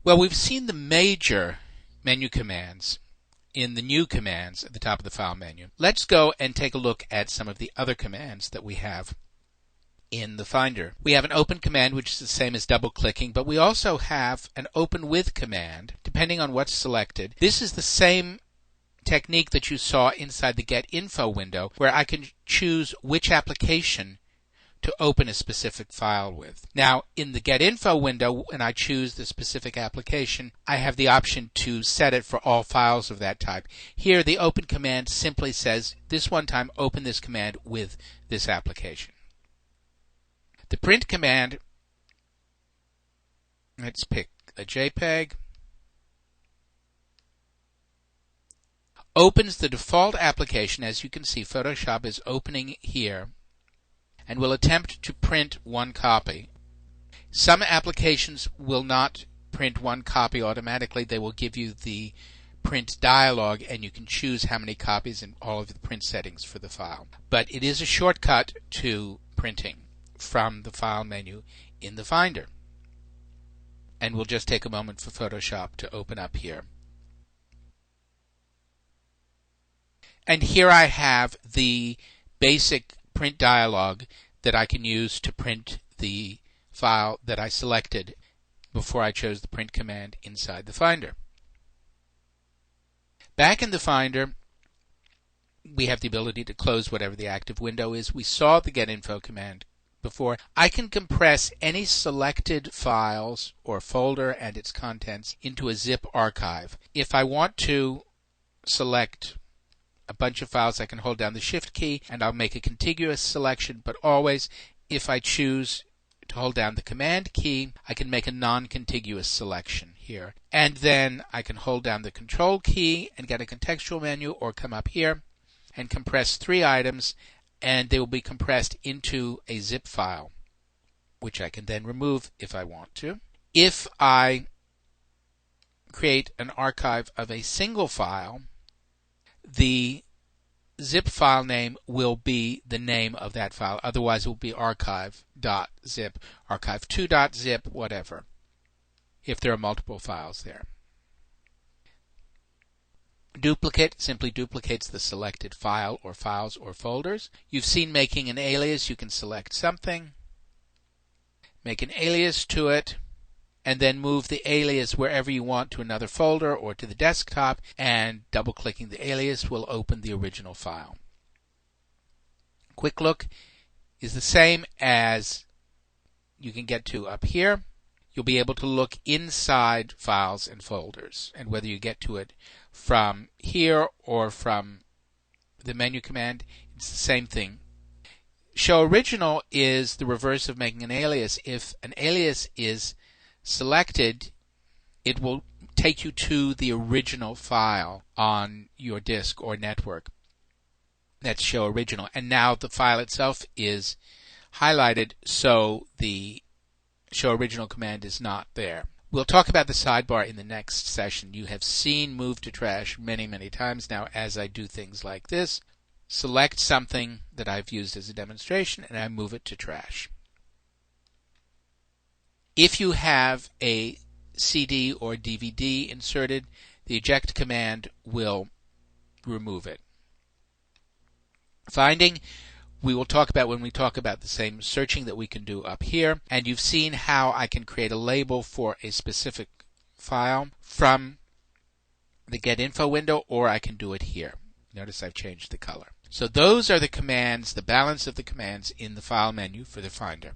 Well, we've seen the major menu commands in the new commands at the top of the file menu. Let's go and take a look at some of the other commands that we have in the Finder. We have an open command, which is the same as double clicking, but we also have an open with command depending on what's selected. This is the same technique that you saw inside the Get Info window, where I can choose which application to open a specific file with. Now, in the Get Info window, when I choose the specific application, I have the option to set it for all files of that type. Here, the open command simply says, this one time, open this command with this application. The print command, let's pick a JPEG, opens the default application. As you can see, Photoshop is opening here, and will attempt to print one copy. Some applications will not print one copy automatically. They will give you the print dialog, and you can choose how many copies and all of the print settings for the file. But it is a shortcut to printing from the file menu in the Finder. And we'll just take a moment for Photoshop to open up here. And here I have the basic print dialog that I can use to print the file that I selected before I chose the print command inside the Finder. Back in the Finder, we have the ability to close whatever the active window is. We saw the Get Info command before. I can compress any selected files or folder and its contents into a zip archive. If I want to select a bunch of files, I can hold down the Shift key and I'll make a contiguous selection, but always if I choose to hold down the Command key, I can make a non-contiguous selection here. And then I can hold down the Control key and get a contextual menu, or come up here and compress 3 items, and they will be compressed into a zip file, which I can then remove if I want to. If I create an archive of a single file, the zip file name will be the name of that file. Otherwise, it will be archive.zip, archive2.zip, whatever, if there are multiple files there. Duplicate simply duplicates the selected file or files or folders. You've seen making an alias. You can select something, make an alias to it, and then move the alias wherever you want, to another folder or to the desktop, and double-clicking the alias will open the original file. Quick Look is the same as you can get to up here. You'll be able to look inside files and folders, and whether you get to it from here or from the menu command, it's the same thing. Show Original is the reverse of making an alias. If an alias is selected, it will take you to the original file on your disk or network. That's Show Original. And now the file itself is highlighted, so the Show Original command is not there. We'll talk about the sidebar in the next session. You have seen Move to Trash many, many times now as I do things like this. Select something that I've used as a demonstration and I move it to trash. If you have a CD or DVD inserted, the eject command will remove it. Finding, we will talk about when we talk about the same searching that we can do up here. And you've seen how I can create a label for a specific file from the Get Info window, or I can do it here. Notice I've changed the color. So those are the commands, the balance of the commands in the File menu for the Finder.